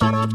Hello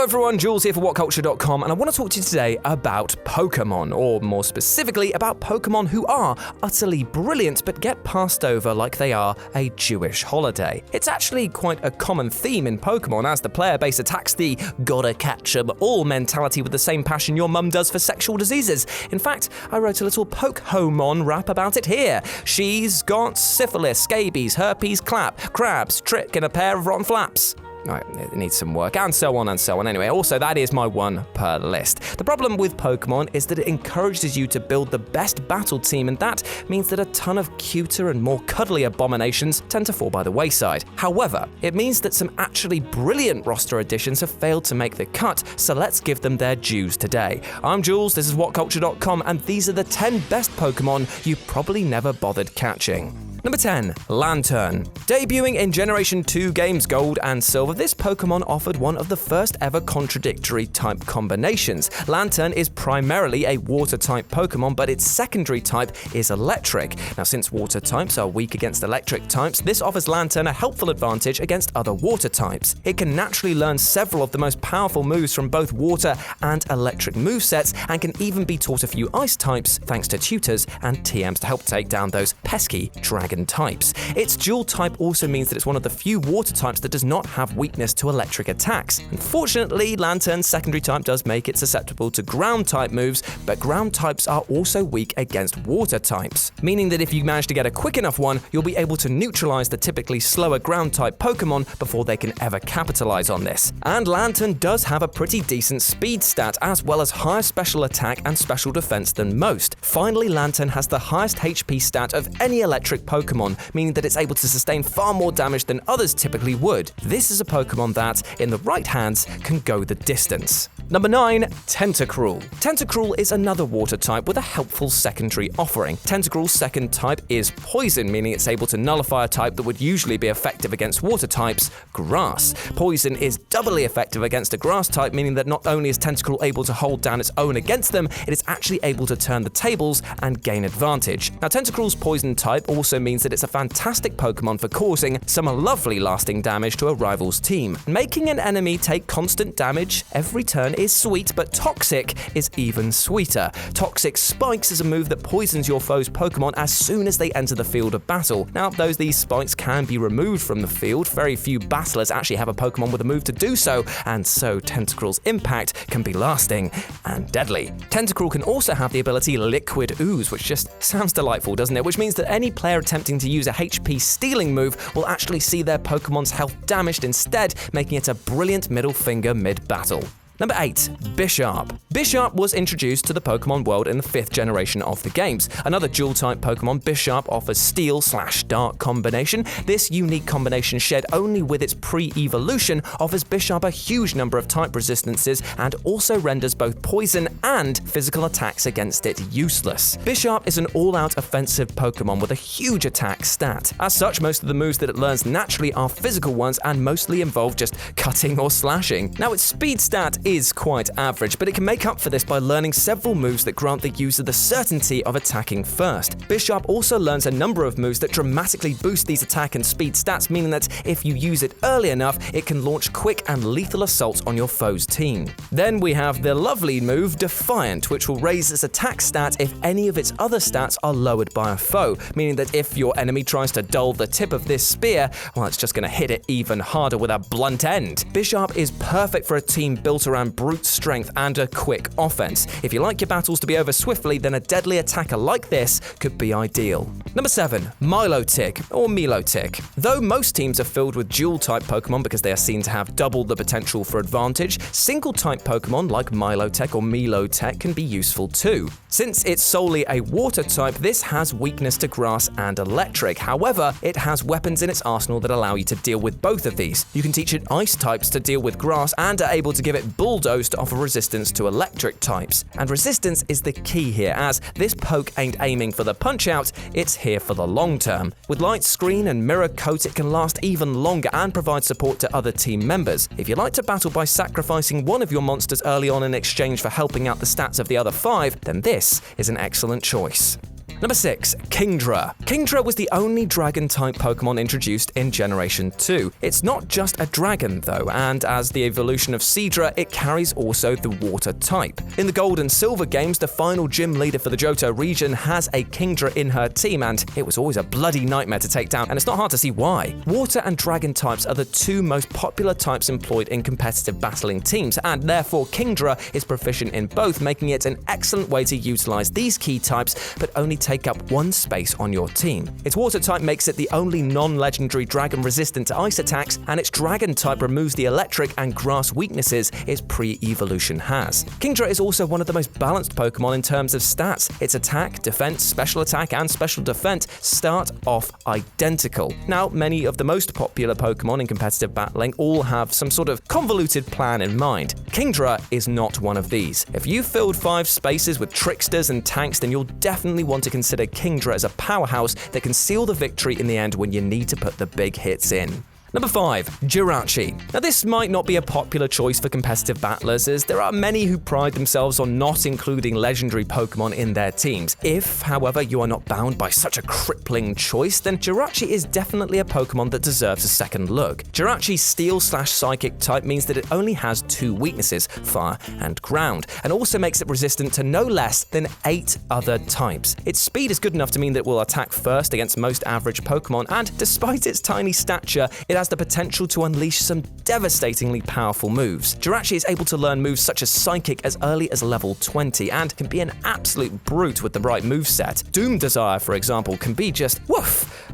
everyone, Jules here for WhatCulture.com, and I want to talk to you today about Pokémon, or more specifically about Pokémon who are utterly brilliant but get passed over like they are a Jewish holiday. It's actually quite a common theme in Pokémon as the player base attacks the gotta catch 'em all mentality with the same passion your mum does for sexual diseases. In fact, I wrote a little Poke-Homon rap about it here. She's got syphilis, scabies, herpes, crabs, trick, and a pair of rotten flaps. Right, it needs some work, and so on and so on. Anyway, also that is my one per list. The problem with Pokemon is that it encourages you to build the best battle team, and that means that a ton of cuter and more cuddly abominations tend to fall by the wayside. However, it means that some actually brilliant roster additions have failed to make the cut, so let's give them their dues today. I'm Jules, this is WhatCulture.com, and these are the 10 best Pokemon you probably never bothered catching. Number 10, Lantern. Debuting in Generation 2 games Gold and Silver, this Pokemon offered one of the first ever contradictory type combinations. Lantern is primarily a water-type Pokemon, but its secondary type is electric. Now, since water types are weak against electric types, this offers Lantern a helpful advantage against other water types. It can naturally learn several of the most powerful moves from both water and electric movesets, and can even be taught a few ice types thanks to tutors and TMs to help take down those pesky dragon types. Its dual type also means that it's one of the few water types that does not have weakness to electric attacks. Unfortunately, Lantern's secondary type does make it susceptible to ground type moves, but ground types are also weak against water types, meaning that if you manage to get a quick enough one, you'll be able to neutralize the typically slower ground type Pokemon before they can ever capitalize on this. And Lantern does have a pretty decent speed stat, as well as higher special attack and special defense than most. Finally, Lantern has the highest HP stat of any electric Pokemon, meaning that it's able to sustain far more damage than others typically would. This is a Pokemon that, in the right hands, can go the distance. Number 9, Tentacruel. Tentacruel is another water type with a helpful secondary offering. Tentacruel's second type is Poison, meaning it's able to nullify a type that would usually be effective against water types, Grass. Poison is doubly effective against a Grass type, meaning that not only is Tentacruel able to hold down its own against them, it is actually able to turn the tables and gain advantage. Now, Tentacruel's Poison type also means that it's a fantastic Pokemon for causing some lovely lasting damage to a rival's team. Making an enemy take constant damage every turn is sweet, but Toxic is even sweeter. Toxic Spikes is a move that poisons your foe's Pokemon as soon as they enter the field of battle. Now, though these spikes can be removed from the field, very few battlers actually have a Pokemon with a move to do so, and so Tentacruel's impact can be lasting and deadly. Tentacruel can also have the ability Liquid Ooze, which just sounds delightful, doesn't it? Which means that any player attempting to use a HP stealing move will actually see their Pokemon's health damaged instead, making it a brilliant middle finger mid-battle. Number 8, Bisharp. Bisharp was introduced to the Pokemon world in the 5th generation of the games. Another dual-type Pokemon, Bisharp offers Steel/Dark combination. This unique combination, shared only with its pre-evolution, offers Bisharp a huge number of type resistances and also renders both poison and physical attacks against it useless. Bisharp is an all-out offensive Pokemon with a huge attack stat. As such, most of the moves that it learns naturally are physical ones and mostly involve just cutting or slashing. Now, its speed stat is quite average, but it can make up for this by learning several moves that grant the user the certainty of attacking first. Bisharp also learns a number of moves that dramatically boost these attack and speed stats, meaning that if you use it early enough, it can launch quick and lethal assaults on your foe's team. Then we have the lovely move Defiant, which will raise its attack stat if any of its other stats are lowered by a foe, meaning that if your enemy tries to dull the tip of this spear, well, it's just going to hit it even harder with a blunt end. Bisharp is perfect for a team built around brute strength and a quick offense. If you like your battles to be over swiftly, then a deadly attacker like this could be ideal. Number 7, Milotic, or Milotic. Though most teams are filled with dual-type Pokemon because they are seen to have double the potential for advantage, single-type Pokemon like Milotic or Milotic can be useful too. Since it's solely a water type, this has weakness to grass and electric. However, it has weapons in its arsenal that allow you to deal with both of these. You can teach it ice types to deal with grass and are able to give it Bulldoze to offer resistance to electric types. And resistance is the key here, as this poke ain't aiming for the punch-out, it's here for the long term. With Light Screen and Mirror Coat, it can last even longer and provide support to other team members. If you like to battle by sacrificing one of your monsters early on in exchange for helping out the stats of the other 5, then this is an excellent choice. Number 6. Kingdra. Kingdra was the only dragon-type Pokemon introduced in Generation 2. It's not just a dragon though, and as the evolution of Seadra, it carries also the water type. In the Gold and Silver games, the final gym leader for the Johto region has a Kingdra in her team, and it was always a bloody nightmare to take down, and it's not hard to see why. Water and dragon types are the two most popular types employed in competitive battling teams, and therefore Kingdra is proficient in both, making it an excellent way to utilize these key types, but only take up one space on your team. Its water type makes it the only non-legendary dragon resistant to ice attacks, and its dragon type removes the electric and grass weaknesses its pre-evolution has. Kingdra is also one of the most balanced Pokemon in terms of stats. Its attack, defense, special attack, and special defense start off identical. Now, many of the most popular Pokemon in competitive battling all have some sort of convoluted plan in mind. Kingdra is not one of these. If you filled 5 spaces with tricksters and tanks, then you'll definitely want to consider Kingdra as a powerhouse that can seal the victory in the end when you need to put the big hits in. Number 5. Jirachi. Now this might not be a popular choice for competitive battlers, as there are many who pride themselves on not including legendary Pokemon in their teams. If, however, you are not bound by such a crippling choice, then Jirachi is definitely a Pokemon that deserves a second look. Jirachi's Steel/Psychic type means that it only has 2 weaknesses, fire and ground, and also makes it resistant to no less than 8 other types. Its speed is good enough to mean that it will attack first against most average Pokemon, and despite its tiny stature, it has the potential to unleash some devastatingly powerful moves. Jirachi is able to learn moves such as Psychic as early as level 20 and can be an absolute brute with the right moveset. Doom Desire, for example, can be just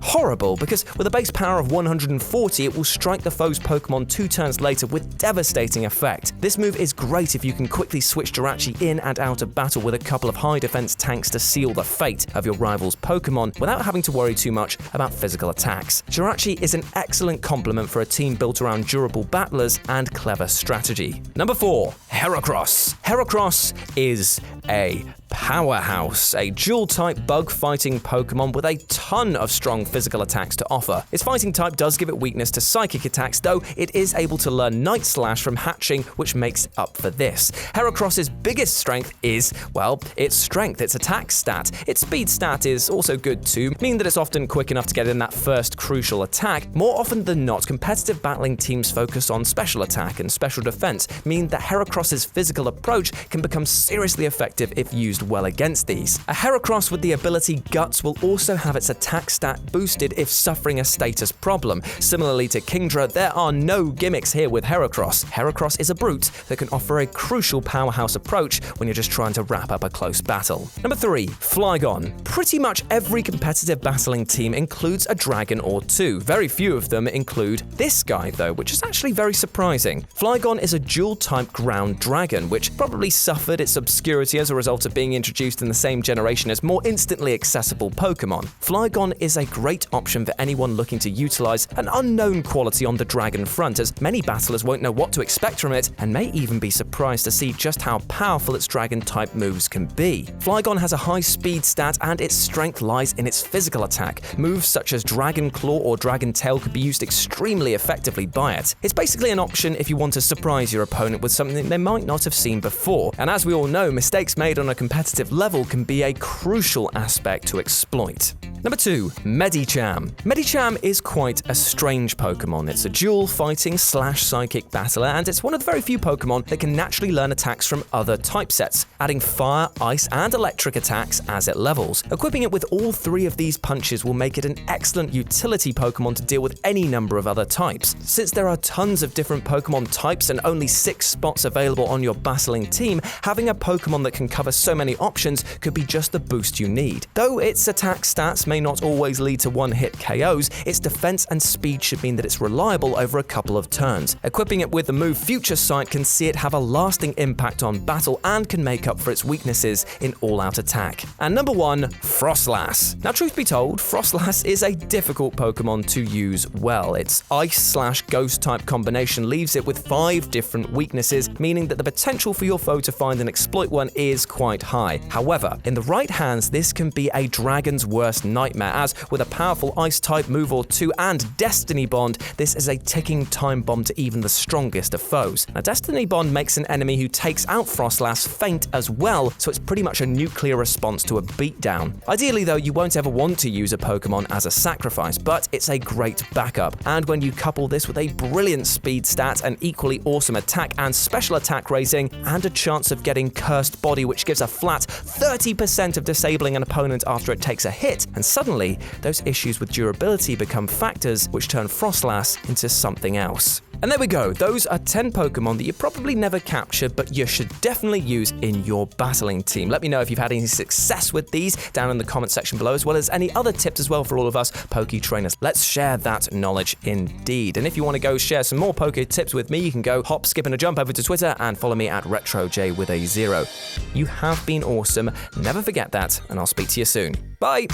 horrible, because with a base power of 140, it will strike the foe's Pokemon 2 turns later with devastating effect. This move is great if you can quickly switch Jirachi in and out of battle with a couple of high defense tanks to seal the fate of your rival's Pokemon without having to worry too much about physical attacks. Jirachi is an excellent complement for a team built around durable battlers and clever strategy. Number 4. Heracross. Heracross is a powerhouse, a dual-type bug-fighting Pokemon with a ton of strong physical attacks to offer. Its fighting type does give it weakness to psychic attacks, though it is able to learn Night Slash from hatching, which makes up for this. Heracross's biggest strength is, well, its strength, its attack stat. Its speed stat is also good too, meaning that it's often quick enough to get in that first crucial attack. More often than not, competitive battling teams focus on special attack and special defense, meaning that Heracross's physical approach can become seriously effective if used well against these. A Heracross with the ability Guts will also have its attack stat boosted if suffering a status problem. Similarly to Kingdra, there are no gimmicks here with Heracross. Heracross is a brute that can offer a crucial powerhouse approach when you're just trying to wrap up a close battle. Number 3. Flygon. Pretty much every competitive battling team includes a dragon or 2. Very few of them include this guy though, which is actually very surprising. Flygon is a dual-type ground dragon, which probably suffered its obscurity as a result of being introduced in the same generation as more instantly accessible Pokemon. Flygon is a great option for anyone looking to utilize an unknown quality on the dragon front, as many battlers won't know what to expect from it and may even be surprised to see just how powerful its dragon-type moves can be. Flygon has a high speed stat, and its strength lies in its physical attack. Moves such as Dragon Claw or Dragon Tail could be used extremely effectively by it. It's basically an option if you want to surprise your opponent with something they might not have seen before, and as we all know, mistakes made on a competitive level can be a crucial aspect to exploit. Number 2. Medicham. Medicham is quite a strange Pokemon. It's a dual fighting / psychic battler, and it's one of the very few Pokemon that can naturally learn attacks from other type sets, adding fire, ice, and electric attacks as it levels. Equipping it with all 3 of these punches will make it an excellent utility Pokemon to deal with any number of other types. Since there are tons of different Pokemon types and only 6 spots available on your battling team, having a Pokemon that can cover so many options could be just the boost you need. Though its attack stats may not always lead to one-hit KOs, its defense and speed should mean that it's reliable over a couple of turns. Equipping it with the move Future Sight can see it have a lasting impact on battle and can make up for its weaknesses in all-out attack. And number 1, Frostlass. Now, truth be told, Frostlass is a difficult Pokemon to use well. Its Ice/Ghost type combination leaves it with 5 different weaknesses, meaning that the potential for your foe to find and exploit one is quite high. However, in the right hands, this can be a dragon's worst nightmare nightmare, as with a powerful Ice-type move or two and Destiny Bond, this is a ticking time bomb to even the strongest of foes. Now, Destiny Bond makes an enemy who takes out Frostlass faint as well, so it's pretty much a nuclear response to a beatdown. Ideally though, you won't ever want to use a Pokemon as a sacrifice, but it's a great backup. And when you couple this with a brilliant speed stat, an equally awesome attack and special attack rating, and a chance of getting Cursed Body, which gives a flat 30% of disabling an opponent after it takes a hit, and suddenly those issues with durability become factors which turn Frostlass into something else. And there we go, those are 10 Pokemon that you probably never captured, but you should definitely use in your battling team. Let me know if you've had any success with these down in the comment section below, as well as any other tips as well for all of us Poke trainers. Let's share that knowledge indeed. And if you want to go share some more Poke tips with me, you can go hop, skip, and a jump over to Twitter and follow me at RetroJ with a 0. You have been awesome, never forget that, and I'll speak to you soon. Bye!